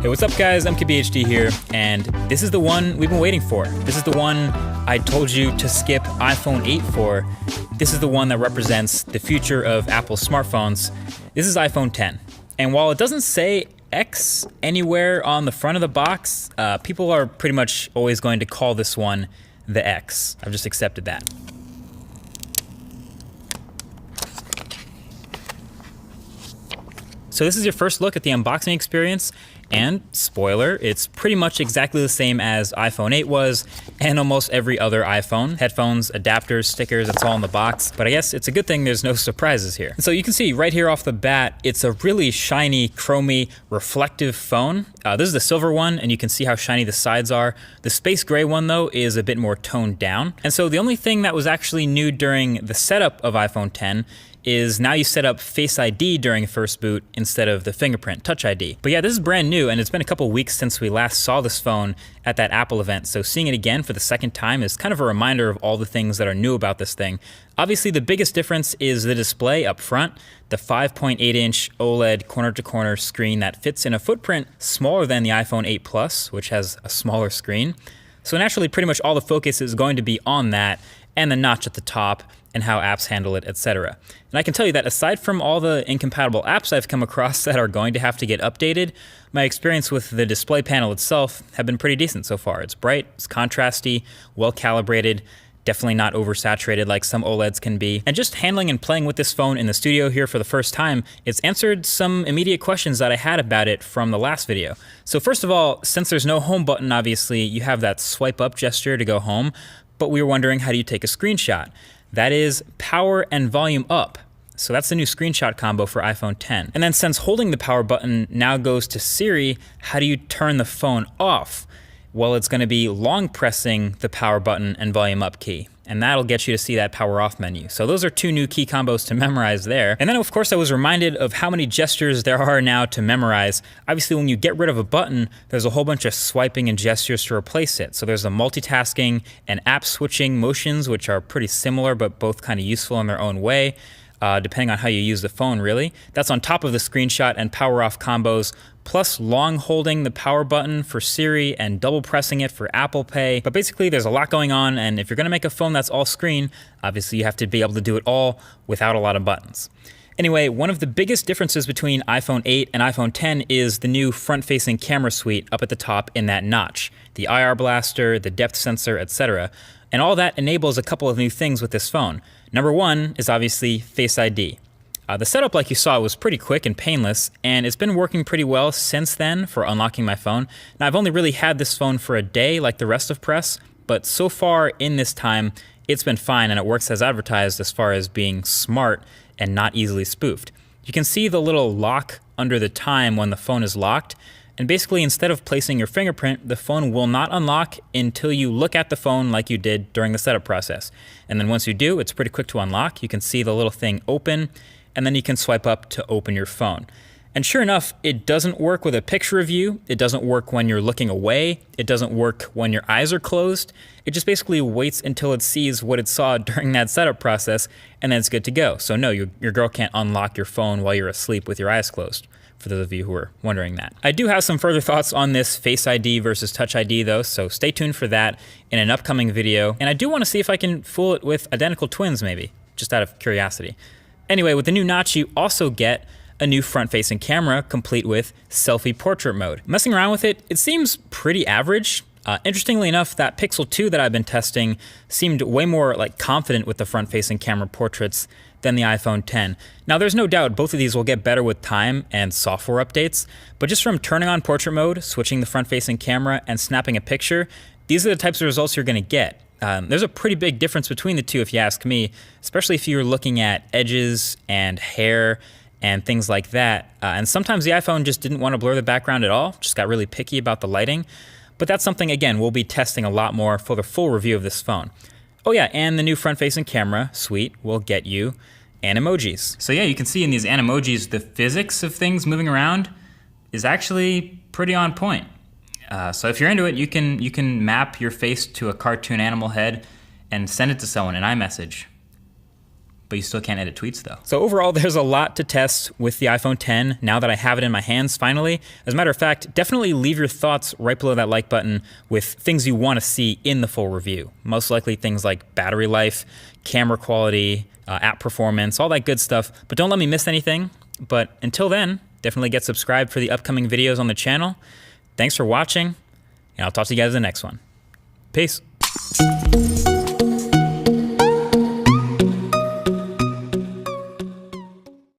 Hey, what's up guys? MKBHD here, and this is the one we've been waiting for. This is the one I told you to skip iPhone 8 for. This is the one that represents the future of Apple smartphones. This is iPhone 10. And while it doesn't say X anywhere on the front of the box, people are pretty much always going to call this one the X. I've just accepted that. So this is your first look at the unboxing experience, and spoiler, it's pretty much exactly the same as iPhone 8 was, and almost every other iPhone. Headphones, adapters, stickers, it's all in the box, but I guess it's a good thing there's no surprises here. So you can see right here off the bat, it's a really shiny, chromy, reflective phone. This is the silver one, and you can see how shiny the sides are. The space gray one though is a bit more toned down. And so the only thing that was actually new during the setup of iPhone 10 is now you set up Face ID during first boot instead of the fingerprint Touch ID. But yeah, this is brand new, and it's been a couple weeks since we last saw this phone at that Apple event, so seeing it again for the second time is kind of a reminder of all the things that are new about this thing. Obviously, the biggest difference is the display up front, the 5.8-inch OLED corner-to-corner screen that fits in a footprint smaller than the iPhone 8 Plus, which has a smaller screen. So naturally, pretty much all the focus is going to be on that, and the notch at the top, and how apps handle it, etc. And I can tell you that aside from all the incompatible apps I've come across that are going to have to get updated, my experience with the display panel itself have been pretty decent so far. It's bright, it's contrasty, well calibrated, definitely not oversaturated like some OLEDs can be. And just handling and playing with this phone in the studio here for the first time, it's answered some immediate questions that I had about it from the last video. So first of all, since there's no home button, obviously, you have that swipe up gesture to go home, but we were wondering, how do you take a screenshot? That is power and volume up. So that's the new screenshot combo for iPhone 10. And then since holding the power button now goes to Siri, how do you turn the phone off? Well, it's gonna be long pressing the power button and volume up key, and that'll get you to see that power off menu. So those are two new key combos to memorize there. And then of course I was reminded of how many gestures there are now to memorize. Obviously when you get rid of a button, there's a whole bunch of swiping and gestures to replace it. So there's the multitasking and app switching motions, which are pretty similar but both kind of useful in their own way. Depending on how you use the phone, really. That's on top of the screenshot and power off combos, plus long holding the power button for Siri and double pressing it for Apple Pay. But basically there's a lot going on, and if you're gonna make a phone that's all screen, obviously you have to be able to do it all without a lot of buttons. Anyway, one of the biggest differences between iPhone 8 and iPhone 10 is the new front-facing camera suite up at the top in that notch. The IR blaster, the depth sensor, etc. And all that enables a couple of new things with this phone. Number one is obviously Face ID. The setup, like you saw, was pretty quick and painless, and it's been working pretty well since then for unlocking my phone. Now, I've only really had this phone for a day like the rest of press, but so far in this time, it's been fine, and it works as advertised as far as being smart and not easily spoofed. You can see the little lock under the time when the phone is locked, and basically instead of placing your fingerprint, the phone will not unlock until you look at the phone like you did during the setup process. And then once you do, it's pretty quick to unlock. You can see the little thing open, and then you can swipe up to open your phone. And sure enough, it doesn't work with a picture of you. It doesn't work when you're looking away. It doesn't work when your eyes are closed. It just basically waits until it sees what it saw during that setup process, and then it's good to go. So no, your girl can't unlock your phone while you're asleep with your eyes closed, for those of you who are wondering that. I do have some further thoughts on this Face ID versus Touch ID though, so stay tuned for that in an upcoming video. And I do want to see if I can fool it with identical twins maybe, just out of curiosity. Anyway, with the new notch, you also get a new front-facing camera complete with selfie portrait mode. Messing around with it, it seems pretty average. Interestingly enough, that Pixel 2 that I've been testing seemed way more like confident with the front-facing camera portraits than the iPhone 10. Now there's no doubt both of these will get better with time and software updates, but just from turning on portrait mode, switching the front-facing camera, and snapping a picture, these are the types of results you're gonna get. There's a pretty big difference between the two if you ask me, especially if you're looking at edges and hair and things like that. And sometimes the iPhone just didn't want to blur the background at all, just got really picky about the lighting. But that's something, again, we'll be testing a lot more for the full review of this phone. Oh yeah, and the new front-facing camera suite will get you Animojis. So yeah, you can see in these Animojis, the physics of things moving around is actually pretty on point. So if you're into it, you can map your face to a cartoon animal head and send it to someone in iMessage. but you still can't edit tweets though. So overall, there's a lot to test with the iPhone 10 now that I have it in my hands finally. As a matter of fact, definitely leave your thoughts right below that like button with things you want to see in the full review. Most likely things like battery life, camera quality, app performance, all that good stuff. But don't let me miss anything. But until then, definitely get subscribed for the upcoming videos on the channel. Thanks for watching, and I'll talk to you guys in the next one. Peace.